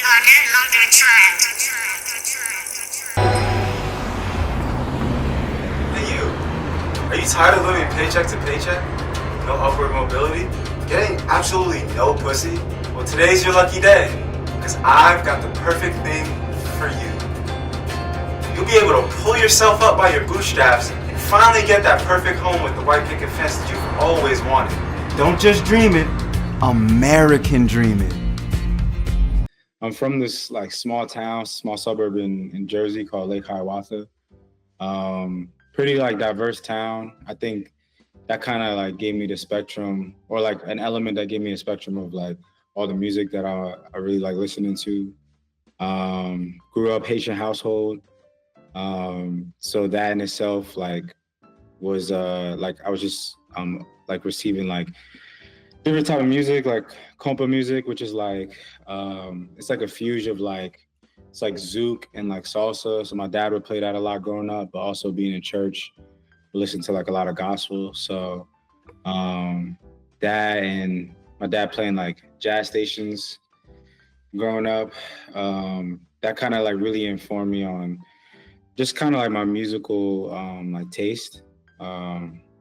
Hey you, are you tired of living paycheck to paycheck? No upward mobility? Getting absolutely no pussy? Well, today's your lucky day, because I've got the perfect thing for you. You'll be able to pull yourself up by your bootstraps and finally get that perfect home with the white picket fence that you've always wanted. Don't just dream it, American dream it. I'm from this like small suburb in Jersey called Lake Hiawatha. Pretty like diverse town. I think that kind of like gave me the spectrum, or like an element that gave me a spectrum of like all the music that I really like listening to. Grew up Haitian household. So that in itself like was like I was just like receiving like different type of music, like compa music, which is like it's like a fusion of like it's like zouk and like salsa. So my dad would play that a lot growing up, but also being in church, listen to like a lot of gospel. So that and my dad playing like jazz stations growing up, that kind of like really informed me on just kind of like my musical like taste.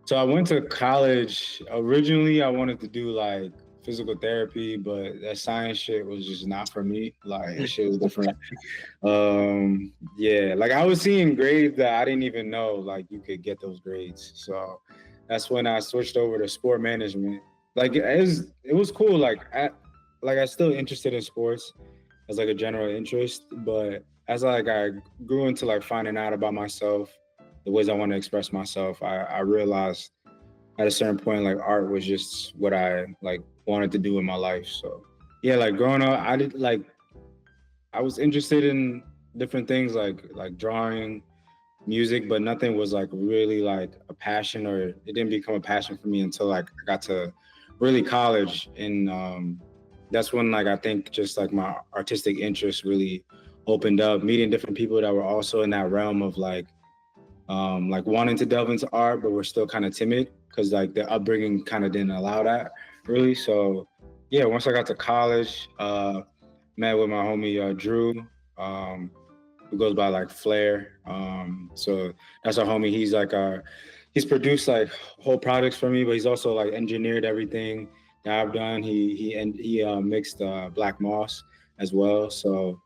So I went to college. Originally, I wanted to do like physical therapy, but that science shit was just not for me. Like that shit was different. Yeah, like I was seeing grades that I didn't even know like you could get those grades. So that's when I switched over to sport management. Like it was cool. Like I still interested in sports as like a general interest, but as like I grew into like finding out about myself, the ways I want to express myself, I realized at a certain point like art was just what I like wanted to do in my life. So yeah, like growing up, I was interested in different things like drawing, music, but nothing was like really like a passion, or it didn't become a passion for me until like I got to really college. And that's when like I think just like my artistic interest really opened up, meeting different people that were also in that realm of like wanting to delve into art, but we're still kind of timid because like their upbringing kind of didn't allow that really. So yeah, once I got to college, met with my homie Drew, who goes by like Flair. So that's our homie. He's produced like whole projects for me, but he's also like engineered everything that I've done. He mixed Black Moss as well. So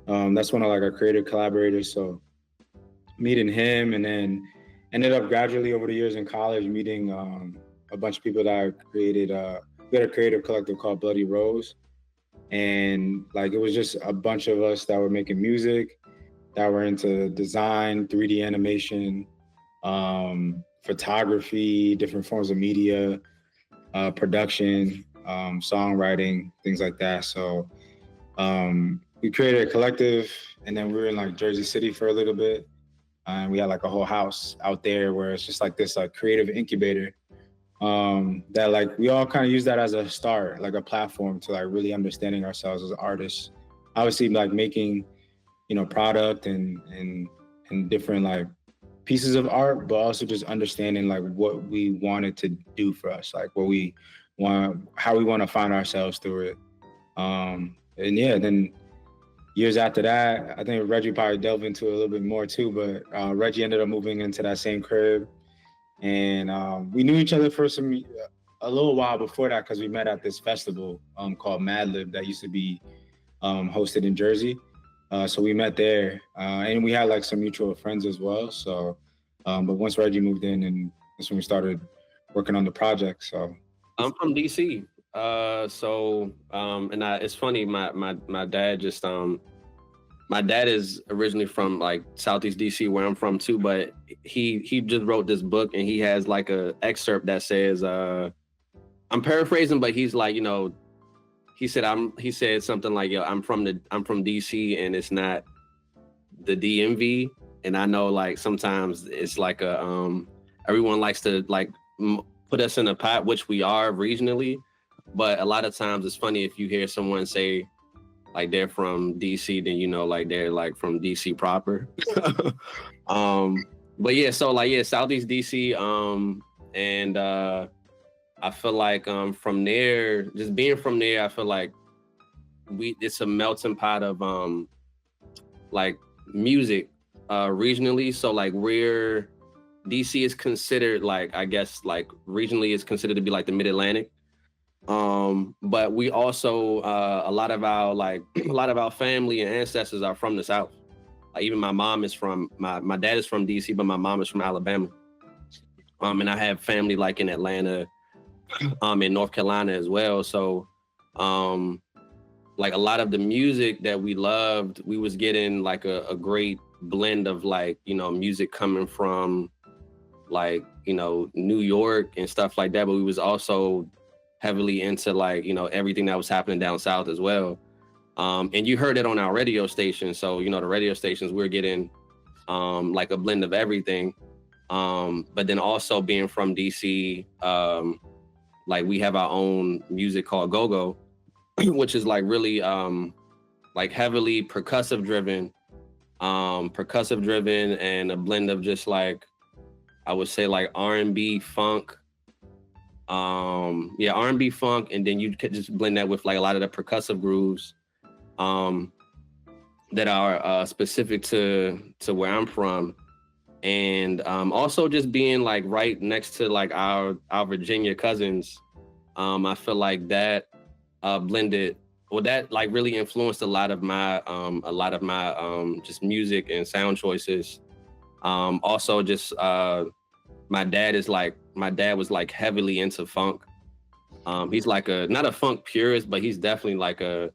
that's one of like our creative collaborators. So meeting him, and then ended up gradually over the years in college meeting a bunch of people that I created. We had a creative collective called Bloody Rose, and like it was just a bunch of us that were making music, that were into design, 3D animation, photography, different forms of media, production, songwriting, things like that. So we created a collective, and then we were in like Jersey City for a little bit. And we had like a whole house out there where it's just like this like creative incubator, that like we all kind of use that as a start, like a platform to like really understanding ourselves as artists. Obviously, like making, product and different like pieces of art, but also just understanding like what we wanted to do for us, like what we want, how we want to find ourselves through it. And yeah, then years after that, I think Reggie probably delved into it a little bit more too, but Reggie ended up moving into that same crib. And we knew each other for a little while before that, because we met at this festival called Mad Lib that used to be hosted in Jersey. So we met there, and we had like some mutual friends as well. So, but once Reggie moved in, and that's when we started working on the project. So I'm from DC. It's funny. My dad just my dad is originally from like Southeast DC, where I'm from too. But he just wrote this book, and he has like a excerpt that says, I'm paraphrasing, but he's like, he said something like, yo, I'm from DC, and it's not the DMV. And I know like sometimes it's like everyone likes to like put us in a pot, which we are regionally. But a lot of times it's funny if you hear someone say like they're from DC, then like they're like from DC proper. But yeah, so like Southeast DC, and I feel like from there, just being from there, I feel like it's a melting pot of like music regionally. So like we're DC is considered like, I guess like regionally is considered to be like the mid-Atlantic. But we also a lot of our like a lot of our family and ancestors are from the South. Like even my mom is from my dad is from DC, but my mom is from Alabama. And I have family like in Atlanta, in North Carolina as well. So like a lot of the music that we loved, we was getting like a great blend of like, you know, music coming from like, you know, New York and stuff like that. But we was also heavily into like, you know, everything that was happening down south as well. And you heard it on our radio station. So, you know, the radio stations, we're getting like a blend of everything. But then also being from DC, like we have our own music called Go-Go, which is like really like heavily percussive driven and a blend of just like, I would say like R&B funk. R&B funk, and then you could just blend that with like a lot of the percussive grooves that are specific to where I'm from. And also just being like right next to like our Virginia cousins, I feel like that blended, well, that like really influenced a lot of my just music and sound choices. Also just my dad was like heavily into funk. He's like not a funk purist, but he's definitely like a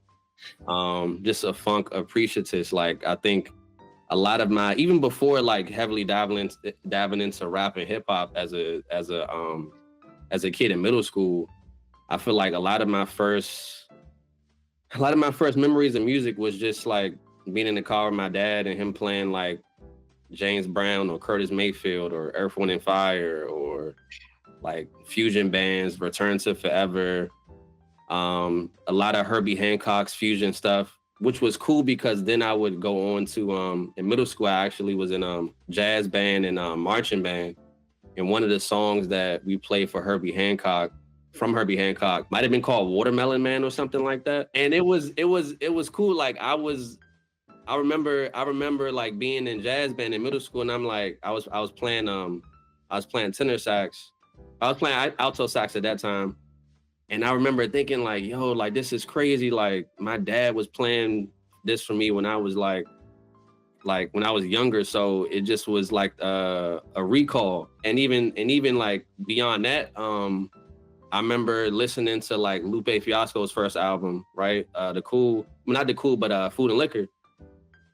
just a funk appreciative. Like I think a lot of my, even before like heavily diving into rap and hip hop as a kid in middle school, I feel like a lot of my first memories of music was just like being in the car with my dad and him playing like James Brown or Curtis Mayfield or Earth, Wind and Fire or like fusion bands, Return to Forever, a lot of Herbie Hancock's fusion stuff, which was cool because then I would go on to in middle school I actually was in jazz band and marching band, and one of the songs that we played for Herbie Hancock might have been called Watermelon Man or something like that, and it was cool. Like I remember like being in jazz band in middle school, and I'm like I was playing tenor sax. I was playing alto sax at that time. And I remember thinking like, yo, like this is crazy. Like my dad was playing this for me when I was like when I was younger. So it just was like a recall. And even like beyond that, I remember listening to like Lupe Fiasco's first album, right? Food and Liquor.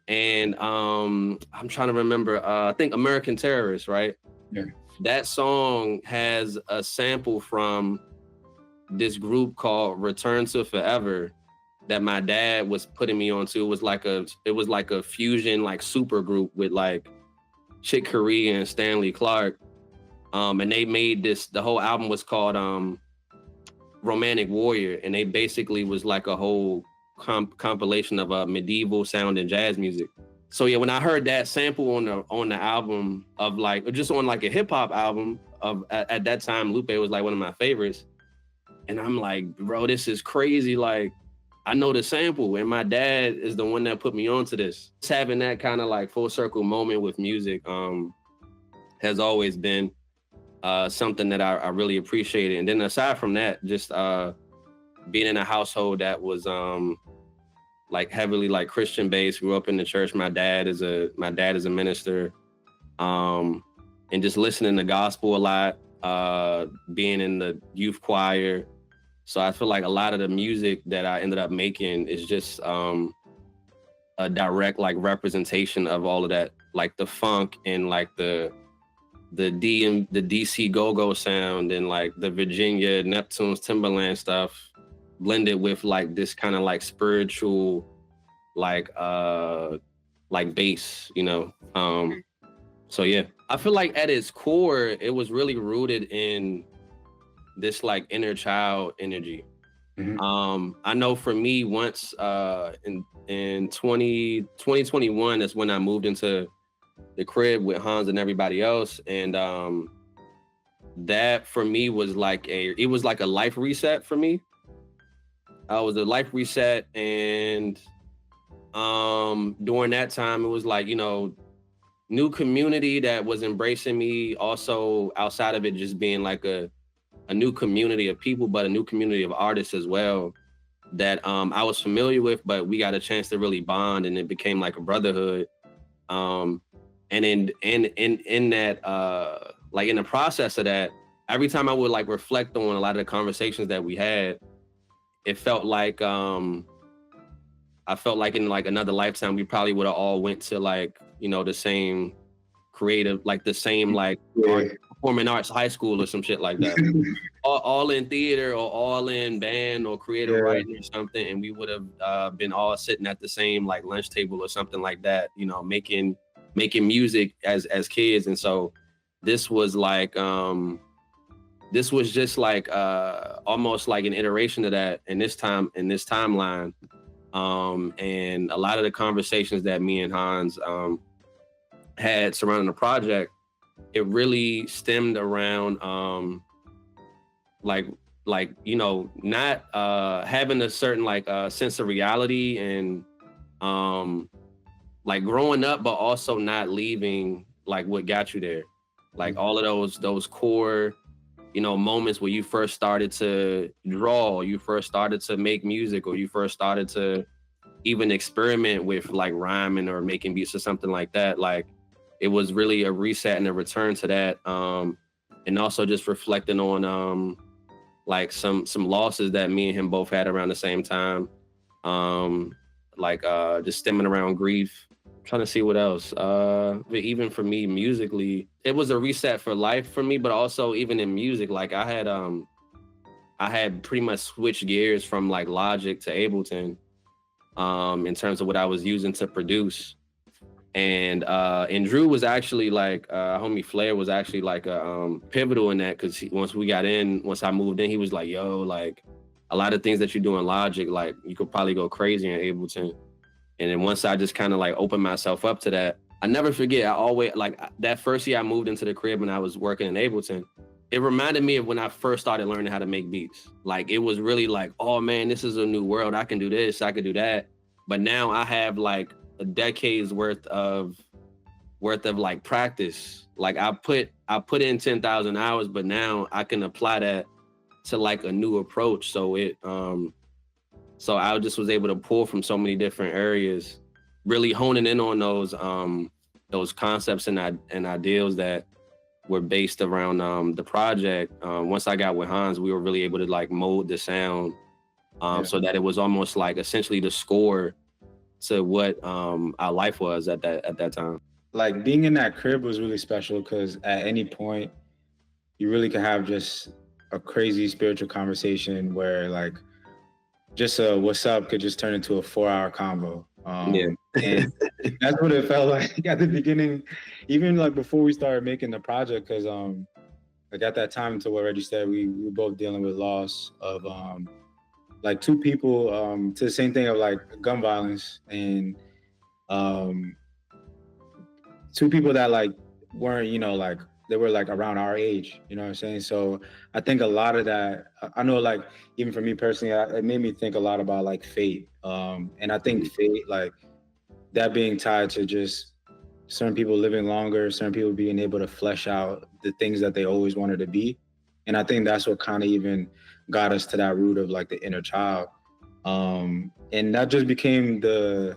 And I'm trying to remember, I think American Terrorist, right? Yeah. That song has a sample from this group called Return to Forever that my dad was putting me onto. It was like a fusion like super group with like Chick Corea and Stanley Clarke. And they made the whole album was called Romantic Warrior, and they basically was like a whole compilation of medieval sound and jazz music. So yeah, when I heard that sample on the album of like, or just on like a hip hop album of at that time, Lupe was like one of my favorites. And I'm like, bro, this is crazy. Like, I know the sample, and my dad is the one that put me onto this. Just having that kind of like full circle moment with music has always been something that I really appreciated. And then aside from that, just being in a household that was like heavily like Christian based, grew up in the church. My dad is a minister, and just listening to gospel a lot, being in the youth choir. So I feel like a lot of the music that I ended up making is just a direct like representation of all of that, like the funk and like the DC go-go sound and like the Virginia Neptune's Timberland stuff blended with like this kind of like spiritual like bass, you know. So yeah, I feel like at its core it was really rooted in this like inner child energy. Mm-hmm. I know for me, once in 2021, that's when I moved into the crib with Hans and everybody else, and that for me was like a life reset for me. it was a life reset, and during that time, it was like, you know, new community that was embracing me. Also, outside of it, just being like a new community of people, but a new community of artists as well that I was familiar with, but we got a chance to really bond, and it became like a brotherhood. And in that like in the process of that, every time I would like reflect on a lot of the conversations that we had, it felt like I felt like in like another lifetime we probably would have all went to like, you know, the same creative, like the same like performing arts high school or some shit like that. all in theater or all in band or creative writing or something, and we would have been all sitting at the same like lunch table or something like that, you know, making music as kids. And so this was like this was just like almost like an iteration of that in this timeline. And a lot of the conversations that me and Hans had surrounding the project, it really stemmed around like you know, not having a certain like sense of reality, and like growing up, but also not leaving like what got you there, like all of those core, you know, moments where you first started to draw, you first started to make music, or you first started to even experiment with like rhyming or making beats or something like that. Like it was really a reset and a return to that, and also just reflecting on like some losses that me and him both had around the same time, like just stemming around grief. I'm trying to see what else. But even for me musically, it was a reset for life for me, but also even in music, like I had pretty much switched gears from like Logic to Ableton, in terms of what I was using to produce. And Drew was actually like homie Flair was actually like a pivotal in that, because once I moved in, he was like, yo, like a lot of things that you do in Logic, like you could probably go crazy in Ableton. And then once I just kind of like opened myself up to that, I never forget, I always like that first year I moved into the crib and I was working in Ableton, it reminded me of when I first started learning how to make beats. Like it was really like, oh man, this is a new world. I can do this, I can do that. But now I have like a decade's worth of like practice. Like I put in 10,000 hours, but now I can apply that to like a new approach. So so I just was able to pull from so many different areas, really honing in on those concepts and ideals that were based around the project. Once I got with Hans, we were really able to like mold the sound, so that it was almost like essentially the score to what our life was at that time. Like being in that crib was really special because at any point you really could have just a crazy spiritual conversation where like just a what's up could just turn into a 4-hour convo. And that's what it felt like at the beginning, even like before we started making the project, because like at that time, to what Reggie said, we were both dealing with loss of like two people, to the same thing of like gun violence, and two people that like weren't, you know, like they were like around our age, you know what I'm saying? So I think a lot of that, I know like even for me personally, it made me think a lot about like fate. And I think fate, like that being tied to just certain people living longer, certain people being able to flesh out the things that they always wanted to be. And I think that's what kind of even got us to that root of like the inner child. And that just became the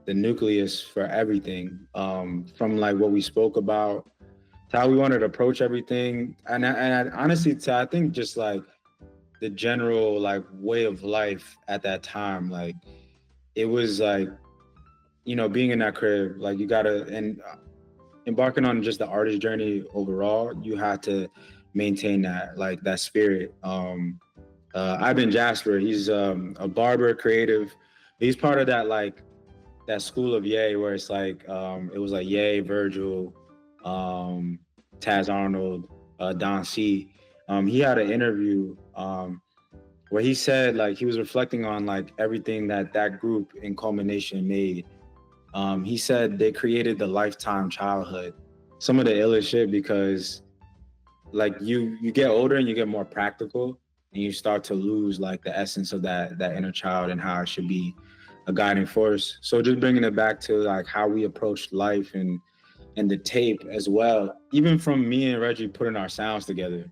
nucleus for everything, from like what we spoke about to how we wanted to approach everything. And I honestly, I think just like the general like way of life at that time, like it was like, you know, being in that crib, like you gotta, and embarking on just the artist journey overall, you had to maintain that, like that spirit. Ivan Jasper, he's a barber, creative. He's part of that, like that school of Ye, where it's like, it was like Ye, Virgil, Taz Arnold, Don C. He had an interview where he said like he was reflecting on like everything that group in culmination made. He said they created the lifetime childhood. Some of the illest shit, because like you get older and you get more practical, and you start to lose like the essence of that inner child and how it should be a guiding force. So just bringing it back to like how we approach life and the tape as well. Even from me and Reggie putting our sounds together,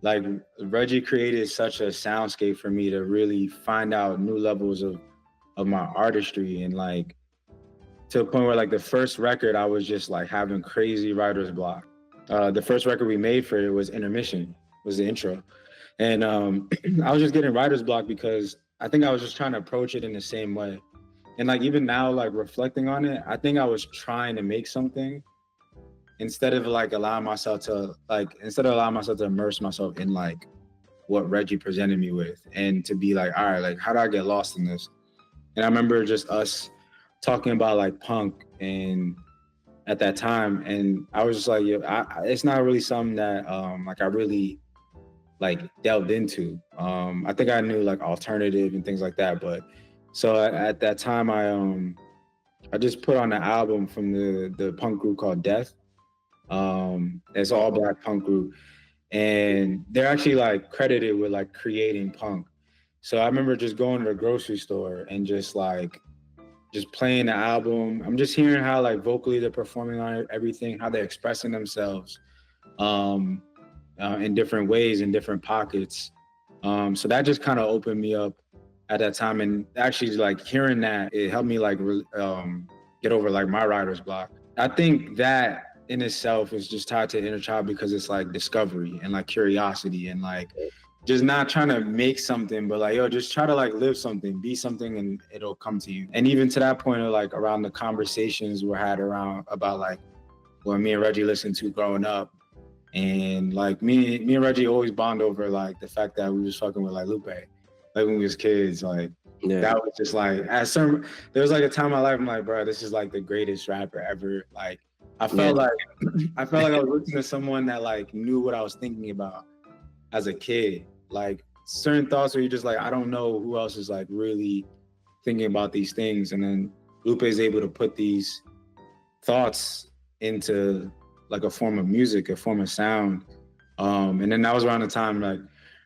like Reggie created such a soundscape for me to really find out new levels of my artistry, and like to the point where like the first record I was just like having crazy writer's block. The first record we made for it was Intermission, was the intro. And I was just getting writer's block because I think I was just trying to approach it in the same way. And like even now, like reflecting on it, I think I was trying to make something instead of allowing myself to immerse myself in like what Reggie presented me with, and to be like, all right, like how do I get lost in this? And I remember just us talking about like punk and at that time, and I was just like, yeah, it's not really something that like I really like delved into. I think I knew like alternative and things like that, but so at that time I just put on an album from the punk group called Death. It's all black punk group, and they're actually like credited with like creating punk. So I remember just going to the grocery store and just playing the album. I'm just hearing how like vocally they're performing on everything, how they're expressing themselves in different ways, in different pockets. So that just kind of opened me up at that time, and actually like hearing that, it helped me like get over like my writer's block. I think that in itself is just tied to inner child because it's like discovery and like curiosity and like just not trying to make something, but like, yo, just try to like live something, be something, and it'll come to you. And even to that point of like around the conversations we had around about like what me and Reggie listened to growing up. And like me and Reggie always bond over like the fact that we was fucking with like Lupe, like when we was kids. Like that was just like there was like a time in my life I'm like, bro, this is like the greatest rapper ever. Like I felt like I was listening to someone that like knew what I was thinking about as a kid. Like certain thoughts where you're just like, I don't know who else is like really thinking about these things. And then Lupe is able to put these thoughts into like a form of music, a form of sound. And then that was around the time like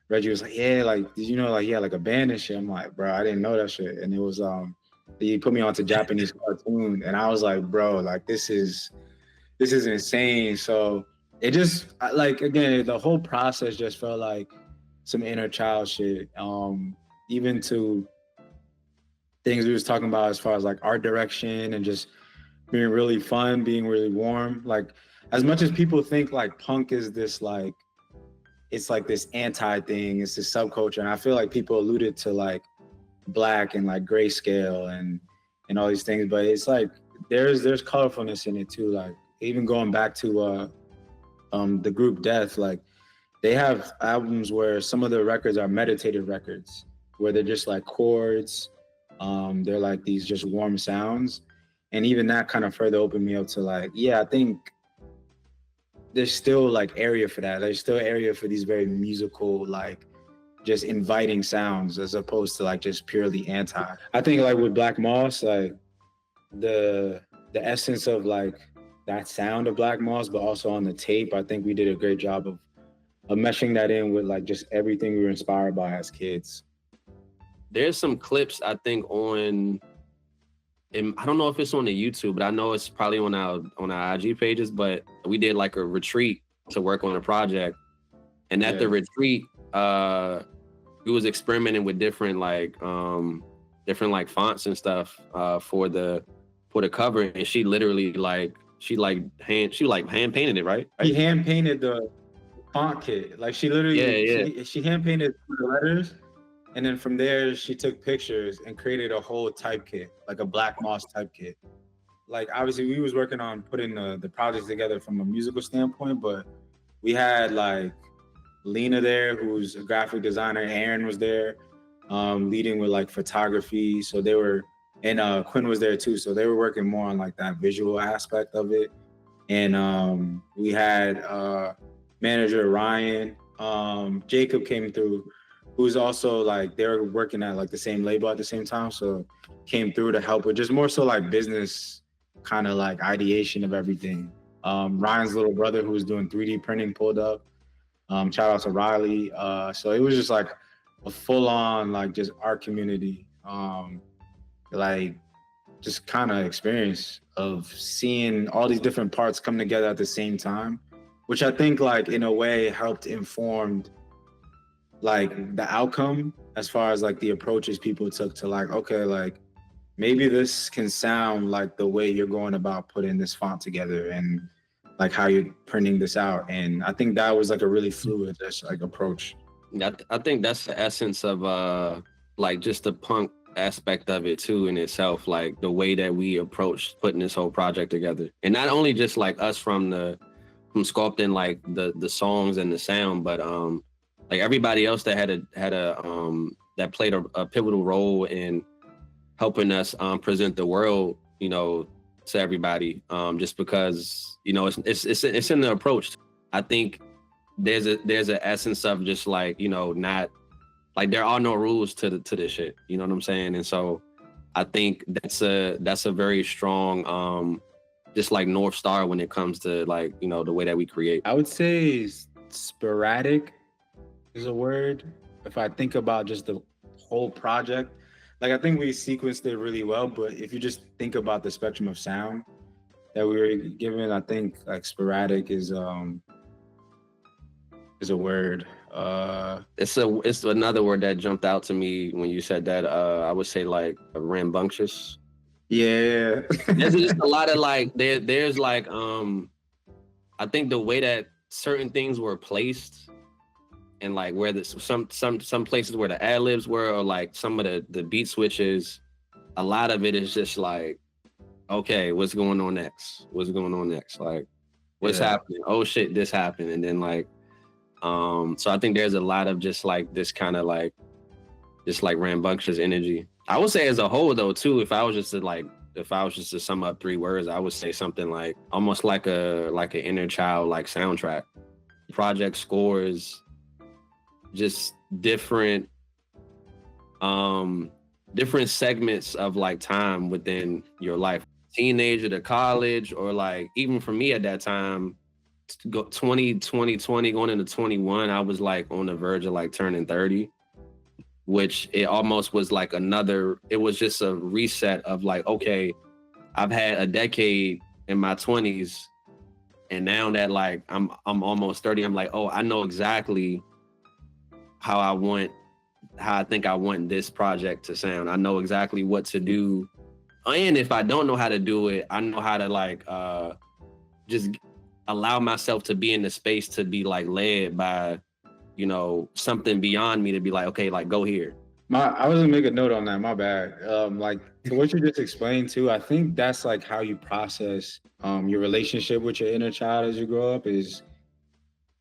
Reggie was like, yeah, like, did you know like he had like a band and shit? I'm like, bro, I didn't know that shit. And it was he put me onto Japanese cartoon, and I was like, bro, like this is insane. So it just like, again, the whole process just felt like some inner child shit. Even to things we was talking about as far as like art direction and just being really fun, being really warm. Like as much as people think like punk is this like, it's like this anti thing, it's this subculture. And I feel like people alluded to like black and like grayscale and all these things, but it's like there's colorfulness in it too. Like even going back to the group Death, like they have albums where some of the records are meditative records, where they're just like chords. They're like these just warm sounds. And even that kind of further opened me up to like, yeah, I think there's still like area for that. There's still area for these very musical, like just inviting sounds as opposed to like just purely anti. I think like with Black Moss, like the essence of like that sound of Black Moss, but also on the tape, I think we did a great job of meshing that in with like just everything we were inspired by as kids. There's some clips I think on, and I don't know if it's on the YouTube, but I know it's probably on our IG pages, but we did like a retreat to work on a project. And at the retreat, we was experimenting with different fonts and stuff for the cover. And she literally hand painted it, right? She hand painted the font kit. Like she literally, she hand painted the letters. And then from there, she took pictures and created a whole type kit, like a Black Moss type kit. Like obviously we was working on putting the project together from a musical standpoint, but we had like Lena there, who's a graphic designer. Aaron was there, leading with like photography. So they were, and Quinn was there too. So they were working more on like that visual aspect of it. And we had manager Ryan, Jacob came through, who's also like, they were working at like the same label at the same time. So came through to help with just more so like business kind of like ideation of everything. Ryan's little brother, who was doing 3D printing, pulled up. Shout out to Riley. So it was just like a full on like just art community, like just kind of experience of seeing all these different parts come together at the same time, which I think like in a way helped inform like the outcome as far as like the approaches people took to like, okay, like maybe this can sound like the way you're going about putting this font together and like how you're printing this out. And I think that was like a really fluid just like approach. I think that's the essence of like just the punk aspect of it too in itself, like the way that we approached putting this whole project together. And not only just like us from sculpting like the songs and the sound, but like everybody else that had a that played a pivotal role in helping us present the world, you know, to everybody. Just because, you know, it's in the approach. I think there's an essence of just like, you know, not like there are no rules to this shit. You know what I'm saying? And so I think that's a very strong just like North Star when it comes to like, you know, the way that we create. I would say sporadic is a word. If I think about just the whole project, like I think we sequenced it really well, but if you just think about the spectrum of sound that we were given, I think like sporadic is a word. It's another word that jumped out to me when you said that. I would say like rambunctious. Yeah. There's just a lot of like there's like I think the way that certain things were placed and like where some places where the ad libs were, or like some of the beat switches, a lot of it is just like, okay, what's going on next? Like, what's happening? Oh shit, this happened. And then like, so I think there's a lot of just like this kind of like, just like rambunctious energy. I would say as a whole though too, if I was just to sum up 3 words, I would say something like almost like an inner child like soundtrack. Project scores, just different segments of like time within your life, teenager to college, or like even for me at that time, 20 going into 21, I was like on the verge of like turning 30, which it almost was like it was just a reset of like, okay, I've had a decade in my 20s, and now that like I'm almost 30, I'm like, oh, I know exactly how I think I want this project to sound. I know exactly what to do. And if I don't know how to do it, I know how to like just allow myself to be in the space to be like led by, you know, something beyond me to be like, okay, like go here. I was gonna make a note on that, my bad. Like to what you just explained too, I think that's like how you process your relationship with your inner child as you grow up.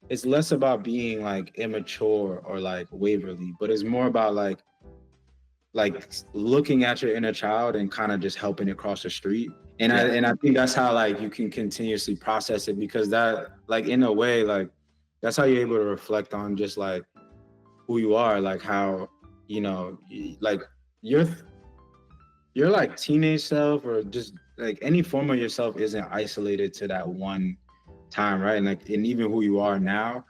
It's less about being like immature or like waverly, but it's more about like looking at your inner child and kind of just helping it cross the street. And I think that's how like you can continuously process it, because that like in a way like that's how you're able to reflect on just like who you are, like how, you know, like your like teenage self or just like any form of yourself isn't isolated to that one time, right? And like, and even who you are now,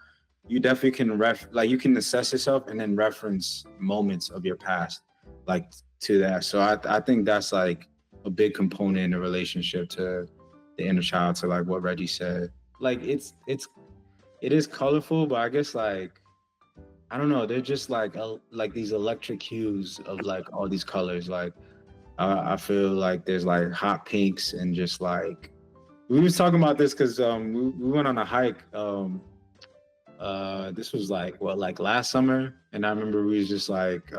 you definitely can you can assess yourself and then reference moments of your past like to that. So I think that's like a big component in the relationship to the inner child, to like what Reggie said. Like it is colorful, but I guess like I don't know, they're just like these electric hues of like all these colors. Like I feel like there's like hot pinks and just like we was talking about this because we went on a hike. This was like last summer, and I remember we was just like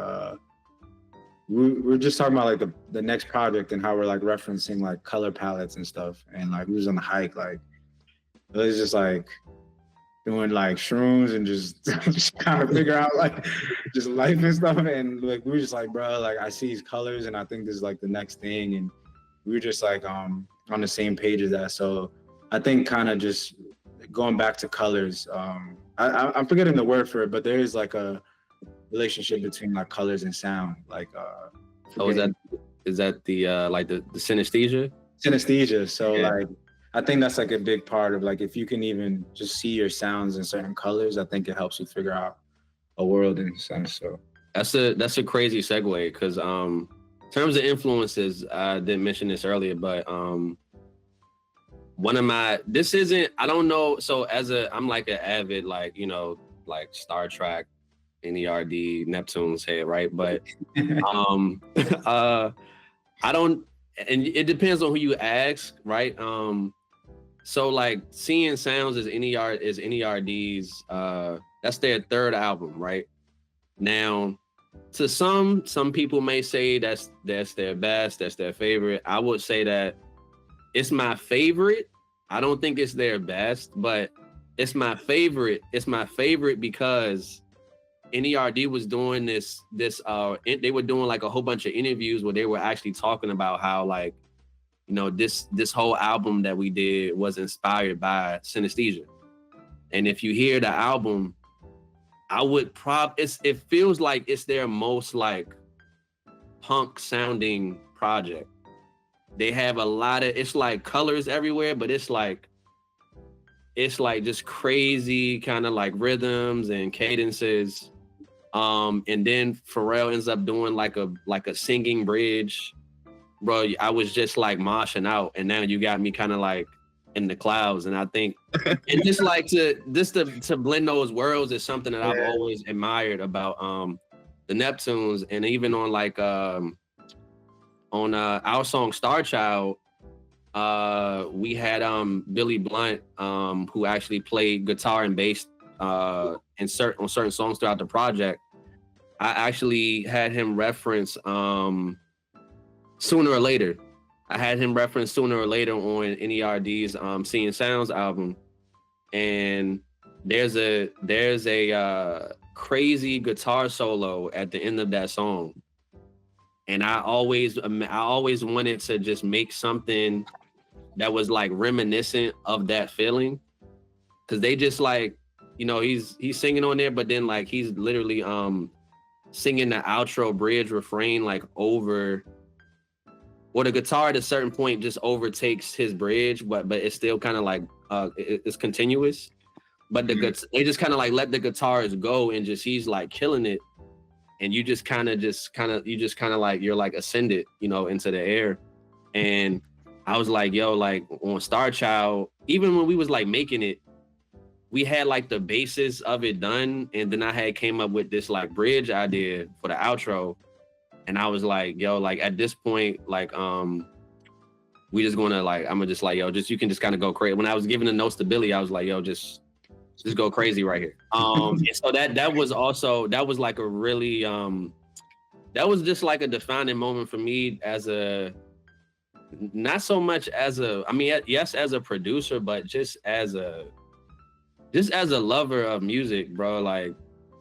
we were just talking about like the next project and how we're like referencing like color palettes and stuff, and like we was on the hike, like it was just like doing like shrooms and just just kind of figure out like just life and stuff, and like we were just like, bro, like I see these colors and I think this is like the next thing, and we were just like on the same page as that. So I think kind of just going back to colors, I'm forgetting the word for it, but there is like a relationship between like colors and sound. Like is that the like the synesthesia? Synesthesia. So like I think that's like a big part of like if you can even just see your sounds in certain colors, I think it helps you figure out a world in a sense. So that's a crazy segue because in terms of influences, I didn't mention this earlier, but one of my I don't know. So I'm like an avid like like Star Trek, NERD, Neptune's head, right? But I don't, and it depends on who you ask, right? So like Seeing Sounds is NERD's that's their third album, right? Now, to some people may say that's their best, that's their favorite. I would say that it's my favorite. I don't think it's their best, but it's my favorite. It's my favorite because NERD was doing they were doing like a whole bunch of interviews where they were actually talking about how like, this whole album that we did was inspired by synesthesia. And if you hear the album, I would it feels like it's their most like punk sounding project. They have a lot of, it's like colors everywhere, but it's like just crazy kind of like rhythms and cadences. And then Pharrell ends up doing like a singing bridge. Bro, I was just like moshing out, and now you got me kind of like in the clouds. And I think, and just like to blend those worlds is something that I've always admired about the Neptunes, and even on like on our song Star Child, we had Billy Blunt who actually played guitar and bass on certain songs throughout the project. I actually had him reference Sooner or Later. I had him reference Sooner or Later on NERD's Seeing Sounds album. And there's a crazy guitar solo at the end of that song. And I always wanted to just make something that was like reminiscent of that feeling. Cause they just like, he's singing on there, but then like he's literally singing the outro bridge refrain like over, or the guitar at a certain point just overtakes his bridge, but it's still kind of like it's continuous. But they just kind of like let the guitars go and just he's like killing it, and you just kind of like you're like ascended, into the air. And I was like, yo, like on Star Child, even when we was like making it, we had like the basis of it done, and then I had came up with this like bridge idea for the outro. And I was like, yo, like at this point, like we just gonna like, I'm gonna just like, yo, just you can just kind of go crazy. When I was giving the notes to Billy, I was like, yo, just go crazy right here. And so that was like a really that was just like a defining moment for me as not so much as yes, as a producer, but just as a lover of music, bro. Like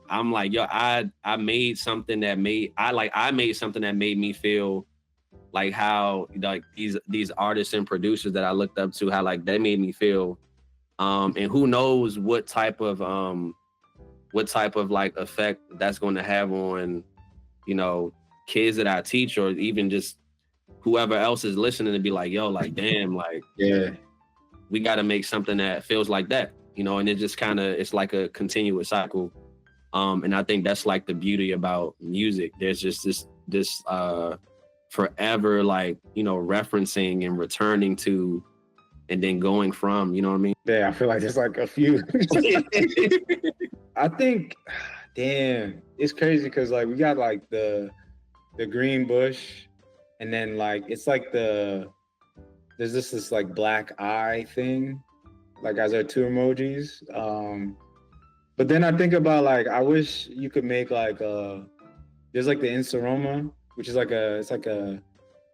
I'm like, yo, I made something that made me feel like how like these artists and producers that I looked up to, how like they made me feel. And who knows what type of like effect that's going to have on, kids that I teach, or even just whoever else is listening to be like, yo, like, damn, like, yeah, we got to make something that feels like that, and it just kind of, it's like a continuous cycle. And I think that's like the beauty about music. There's just this forever like, referencing and returning to, and then going from, you know what I mean? Yeah, I feel like there's like a few. I think, damn, it's crazy because like we got like the green bush, and then like it's like there's this like black eye thing, like as our two emojis. But then I think about like I wish you could make like there's like the Insaroma, which is like a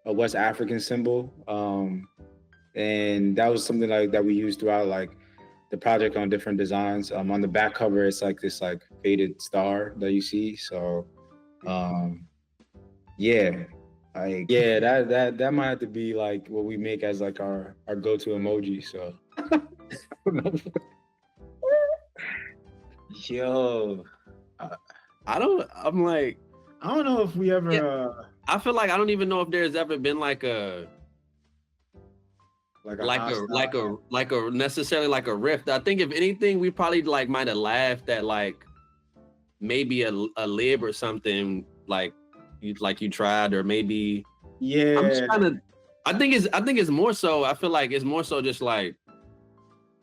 West African symbol. And that was something like that we used throughout like the project on different designs. On the back cover, it's like this like faded star that you see. So that might have to be like what we make as like our go-to emoji. So yo, I don't know if we ever I feel like I don't even know if there's ever been like like a like a hostile. like a necessarily like a riff. I think if anything, we probably like might have laughed at like maybe a lib or something like you tried, or maybe I'm just Yeah, trying to. I think it's more so. I feel like it's more so just like.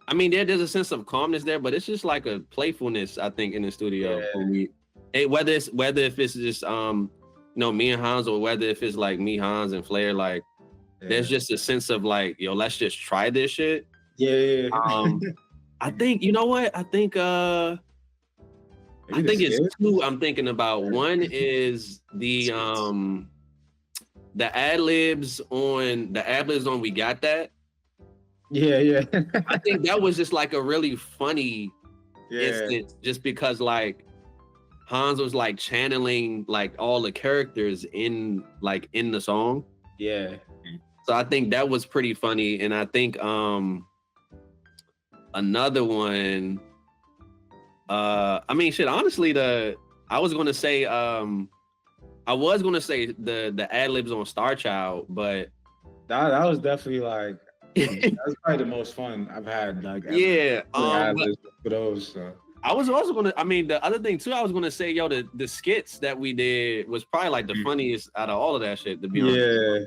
I mean, there's a sense of calmness there, but it's just like a playfulness. I think in the studio yeah, when we, whether if it's just me and Hans, or whether if it's like me, Hans, and Flair, like there's yeah, just a sense of like, yo, let's just try this shit. yeah. I think you know what? I think Maybe the it's skit? two I'm thinking about. One is the ad libs on We Got That. Yeah. I think that was just like a really funny Yeah, instance, just because like Hans was like channeling like all the characters in the song. yeah. So I think that was pretty funny. And I think another one, I mean shit, honestly, I was gonna say the ad libs on Star Child, but That was definitely like that was probably the most fun I've had. Like ever. yeah. For those. So. I was also gonna. I mean, the other thing too, I was gonna say, yo, the skits that we did was probably like the funniest out of all of that shit. To be honest. Yeah,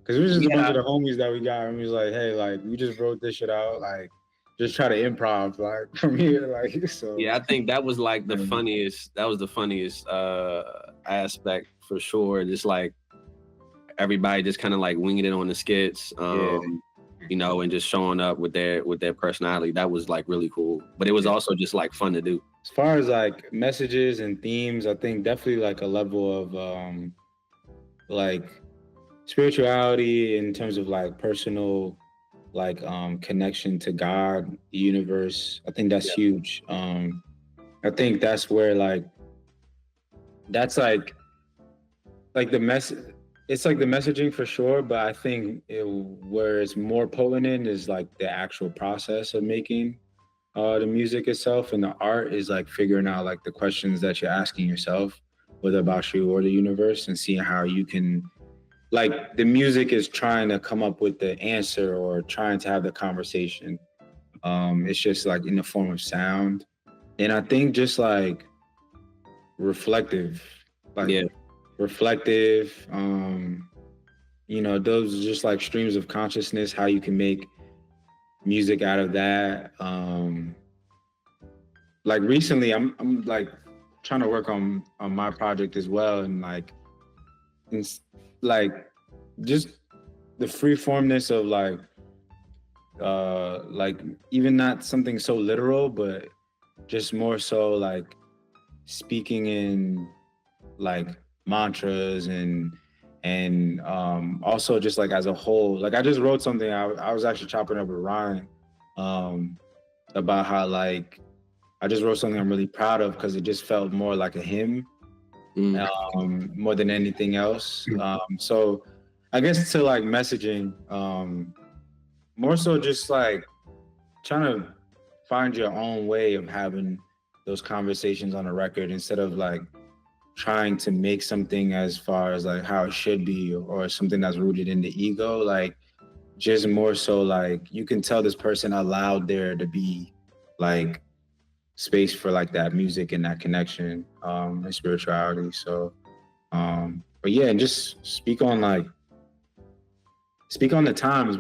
because it was just a bunch of the homies that we got, and we was like, hey, like we just wrote this shit out, like just try to improv, like from here, like so. Yeah, I think that was like the funniest. That was the funniest aspect for sure. Just like everybody just kind of like winging it on the skits. And just showing up with their personality. That was like really cool. But it was also just like fun to do. As far as like messages and themes, I think definitely like a level of like spirituality in terms of like personal like connection to God, the universe. I think that's huge. I think that's where that's like the message. It's like the messaging for sure, but I think where it's more potent in is like the actual process of making the music itself, and the art is like figuring out like the questions that you're asking yourself, whether about you or the universe, and seeing how you can, like the music is trying to come up with the answer or trying to have the conversation. It's just like in the form of sound, and I think just like reflective, reflective, those are just like streams of consciousness, how you can make music out of that. Like recently I'm like trying to work on my project as well, and like it's like just the free formness of like even not something so literal, but just more so like speaking in like mantras and also just like as a whole. Like I just wrote something, I was actually chopping up with Ryan about how like I just wrote something I'm really proud of, because it just felt more like a hymn more than anything else. So I guess to like messaging, more so just like trying to find your own way of having those conversations on a record, instead of like trying to make something as far as like how it should be, or something that's rooted in the ego. Like just more so like you can tell this person allowed there to be like space for like that music and that connection and spirituality. So but yeah, and just speak on the times,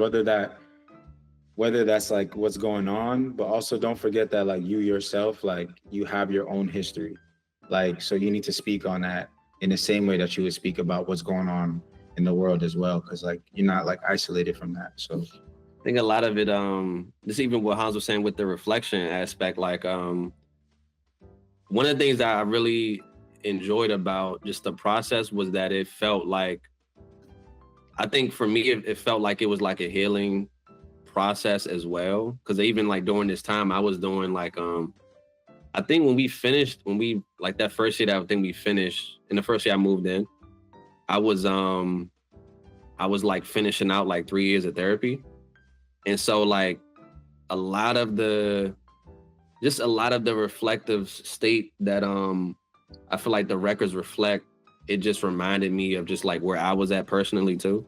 whether that's like what's going on, but also don't forget that like you yourself, like you have your own history. Like, so you need to speak on that in the same way that you would speak about what's going on in the world as well. Cause like, you're not like isolated from that. So I think a lot of it, just even what Hans was saying with the reflection aspect, like one of the things that I really enjoyed about just the process was that it felt like, I think for me, it felt like it was like a healing process as well. Cause even like during this time I was doing like, I think when we like that first year that I think we finished, in the first year I moved in, I was like finishing out like 3 years of therapy. And so like a lot of the reflective state that I feel like the records reflect, it just reminded me of just like where I was at personally too.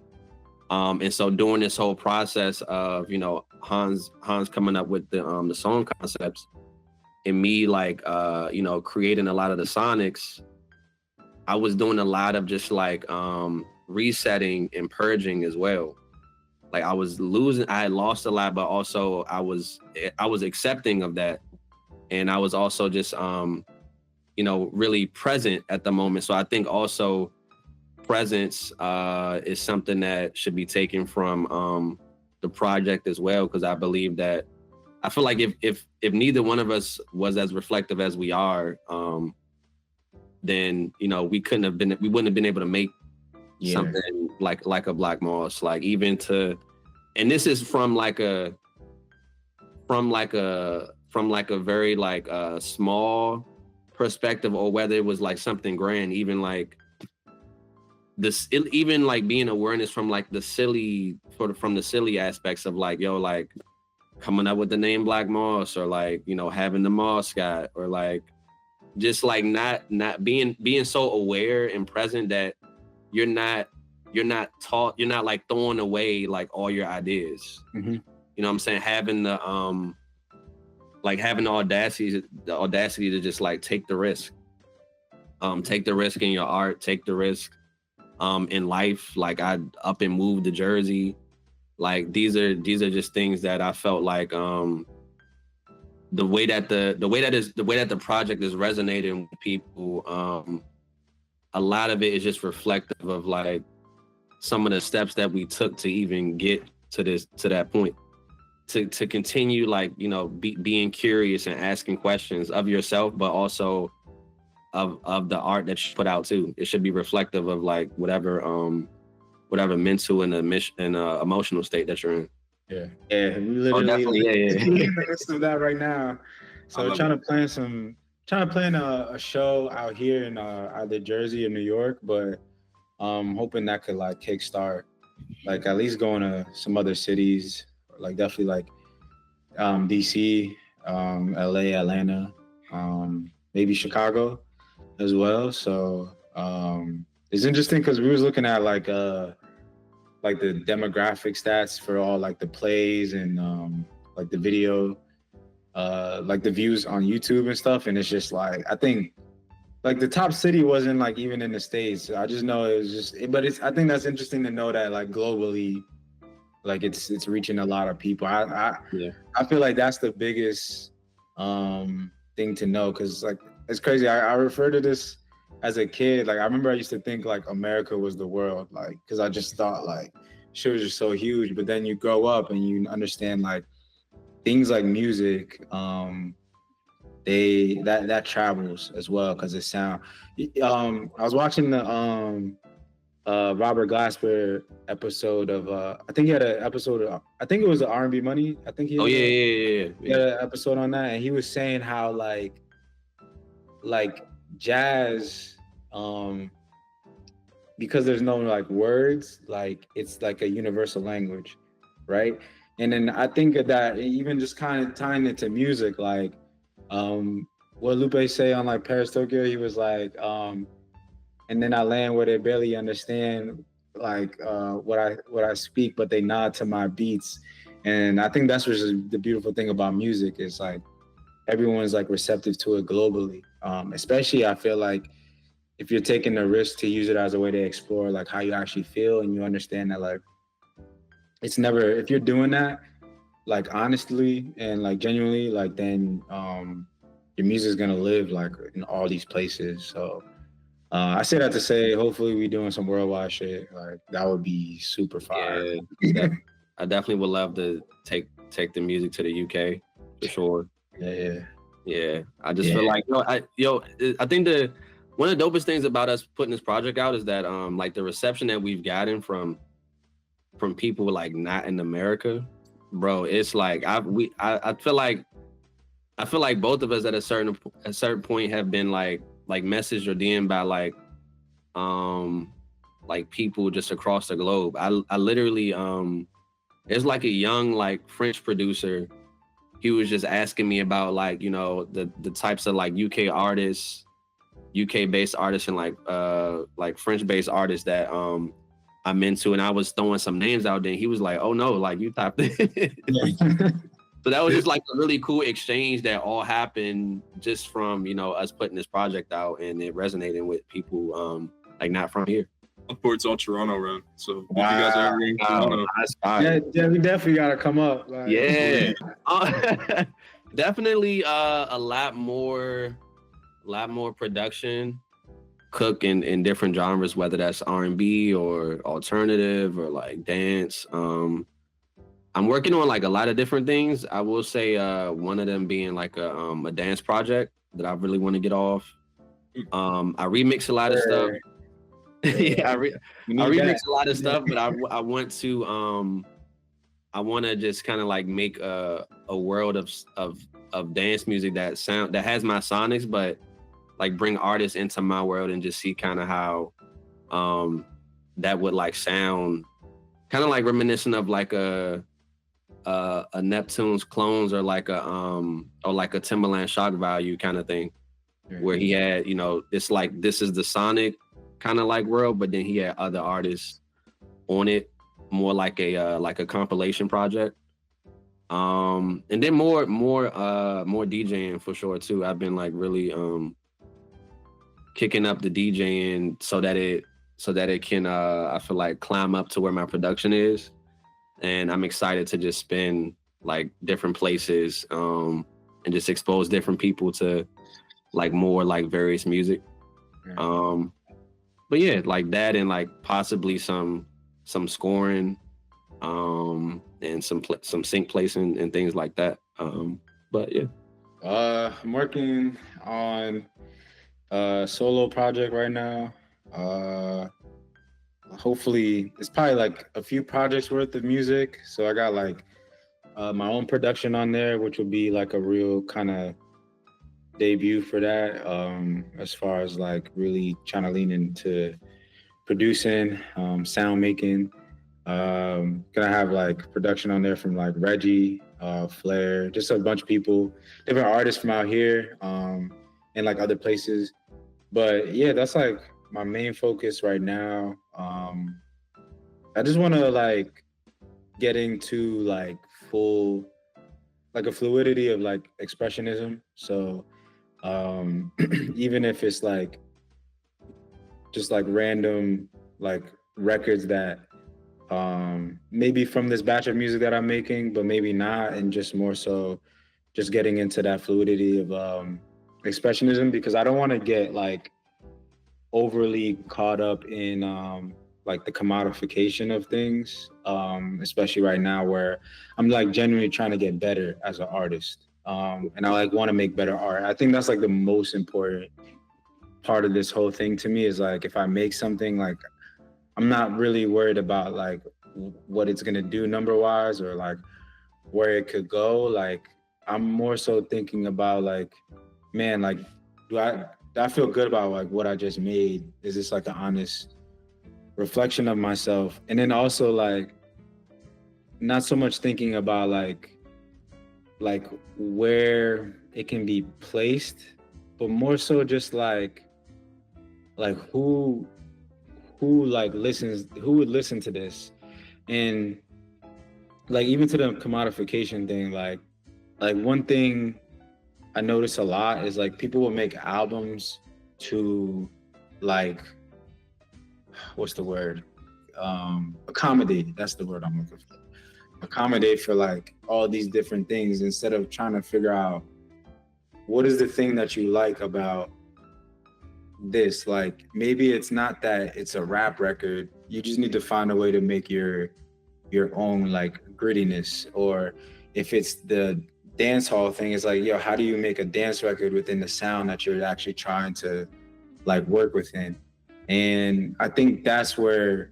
And so during this whole process of, you know, Hans coming up with the song concepts and me like you know, creating a lot of the sonics, I was doing a lot of just like resetting and purging as well. Like I had lost a lot, but also I was accepting of that. And I was also just you know, really present at the moment. So I think also presence is something that should be taken from the project as well, because I believe that I feel like if neither one of us was as reflective as we are, then you know we wouldn't have been able to make something like a Black Moss, like even to, and this is from like a very like small perspective, or whether it was like something grand, even like this, even like being awareness from like the silly from the silly aspects of like, yo, like coming up with the name Black Moss, or like, you know, having the mascot, or like just like not being so aware and present that you're not like throwing away like all your ideas. Mm-hmm. You know what I'm saying? Having the audacity to just like take the risk. Take the risk in your art, take the risk in life. Like I up and moved to Jersey. Like these are just things that I felt like the way that the project is resonating with people, a lot of it is just reflective of like some of the steps that we took to even get to that point, to continue like, you know, being curious and asking questions of yourself, but also of the art that you put out too. It should be reflective of like whatever mental and emotional state that you're in. Yeah, we literally in the midst of that right now. So trying to plan a show out here in either Jersey or New York, but hoping that could like kickstart, like at least going to some other cities, like definitely like DC, LA, Atlanta, maybe Chicago as well. So it's interesting because we was looking at like the demographic stats for all like the plays and like the video, like the views on YouTube and stuff, and it's just like I think like the top city wasn't like even in the States. I just know it was just, but I think that's interesting to know that like globally, like it's reaching a lot of people. I feel like that's the biggest thing to know, because like it's crazy. I refer to this as a kid. Like I remember I used to think like America was the world, like because I just thought like shit was just so huge. But then you grow up and you understand like things like music, that travels as well, because it sound. I was watching the Robert Glasper episode of I think he had an episode of, I think it was the R&B Money. I think he had he had an episode on that, and he was saying how like jazz, because there's no like words, like it's like a universal language, right? And then I think that even just kind of tying it to music, like what Lupe say on like Paris Tokyo, he was like and then I land where they barely understand like what I speak, but they nod to my beats. And I think that's what's the beautiful thing about music, is like everyone's like receptive to it globally. Especially I feel like if you're taking the risk to use it as a way to explore like how you actually feel, and you understand that like it's never, if you're doing that like honestly and like genuinely, like then your music's gonna live like in all these places. So I say that to say hopefully we doing some worldwide shit. Like that would be super fire. Yeah, I definitely would love to take the music to the UK for sure. Yeah. I just feel like I think one of the dopest things about us putting this project out is that like the reception that we've gotten from people like not in America, bro. It's like I feel like both of us at a certain point have been like messaged or DM'd by like people just across the globe. I literally there's like a young like French producer. He was just asking me about like, you know, the types of like UK based artists and like French based artists that I'm into, and I was throwing some names out there. And he was like, "Oh no, like you typed it." So that was just like a really cool exchange that all happened just from, you know, us putting this project out and it resonating with people like not from here. Upwards all Toronto run. So if you guys are ever in Toronto, That's Yeah, fire. yeah, we definitely gotta come up. Like, Yeah. Definitely a lot more production, cook in different genres, whether that's R&B or alternative or like dance. I'm working on like a lot of different things. I will say one of them being like a dance project that I really want to get off. I remix a lot of stuff. Yeah, I remix a lot of stuff, but I want to just kind of like make a world of dance music that has my sonics, but like bring artists into my world and just see kind of how that would like sound, kind of like reminiscent of like a Neptune's Clones or like a Timbaland Shock Value kind of thing, where he had, you know, it's like this is the sonic kind of like world, but then he had other artists on it, more like a compilation project. And then more DJing for sure too. I've been like really kicking up the DJing so that it can I feel like climb up to where my production is. And I'm excited to just spin like different places and just expose different people to like more like various music. But yeah, like that, and like possibly some scoring and some sync placing and things like that. But yeah. I'm working on a solo project right now. Hopefully it's probably like a few projects worth of music. So I got like my own production on there, which will be like a real kind of debut for that. As far as like really trying to lean into producing, sound making. Gonna have like production on there from like Reggie, Flair, just a bunch of people, different artists from out here, and like other places. But yeah, that's like my main focus right now. I just want to like get into like full, like a fluidity of like expressionism. So even if it's like just like random like records that maybe from this batch of music that I'm making, but maybe not, and just more so just getting into that fluidity of expressionism, because I don't want to get like overly caught up in like the commodification of things, especially right now where I'm like genuinely trying to get better as an artist, and I like want to make better art. I think that's like the most important part of this whole thing to me, is like if I make something, like I'm not really worried about like what it's gonna do number wise or like where it could go. Like I'm more so thinking about like, man, like do I feel good about like what I just made? Is this like an honest reflection of myself? And then also like not so much thinking about like where it can be placed, but more so just like who like listens, who would listen to this. And like even to the commodification thing, like one thing I notice a lot is like people will make albums to like, what's the word? Accommodate, that's the word I'm looking for. Accommodate for like all these different things, instead of trying to figure out what is the thing that you like about this. Like maybe it's not that it's a rap record, you just need to find a way to make your own like grittiness. Or if it's the dance hall thing, it's like, yo, how do you make a dance record within the sound that you're actually trying to like work within? And I think that's where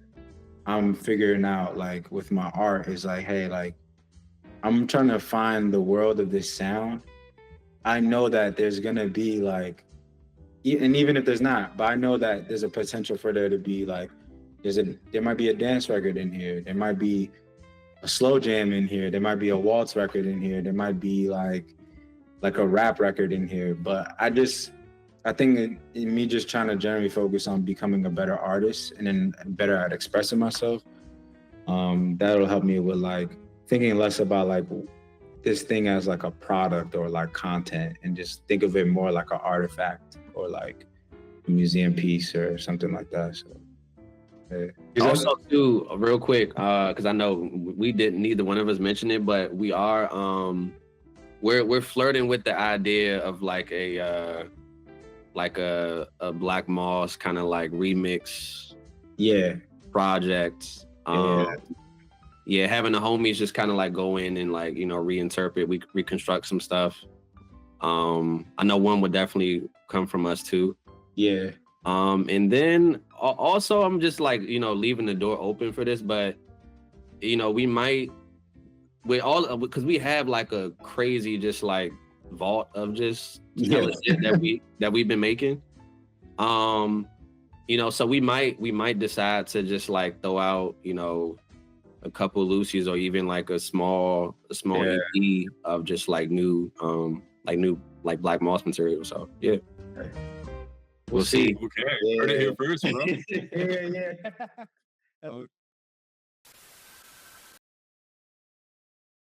I'm figuring out like with my art, is like, hey, like I'm trying to find the world of this sound. I know that there's gonna be like, and even if there's not, but I know that there's a potential for there to be like, there might be a dance record in here, there might be a slow jam in here, there might be a waltz record in here, there might be like a rap record in here. But I just I think me just trying to generally focus on becoming a better artist and then better at expressing myself. That'll help me with like thinking less about like this thing as like a product or like content, and just think of it more like an artifact or like a museum piece or something like that. So yeah. Also, too, real quick, because I know we didn't, neither one of us mention it, but we are we're flirting with the idea of like a Black Moss kind of like remix project. Yeah, having the homies just kind of like go in and like, you know, reinterpret, reconstruct some stuff. I know one would definitely come from us too. Yeah. And then also I'm just like, you know, leaving the door open for this, but you know, we might with all, because we have like a crazy just like vault of just shit that we've been making. You know, so we might decide to just like throw out, you know, a couple Lucy's or even like a small EP of just like new Black Moss material. So yeah. We'll see. Okay, heard it here first, bro. Yeah.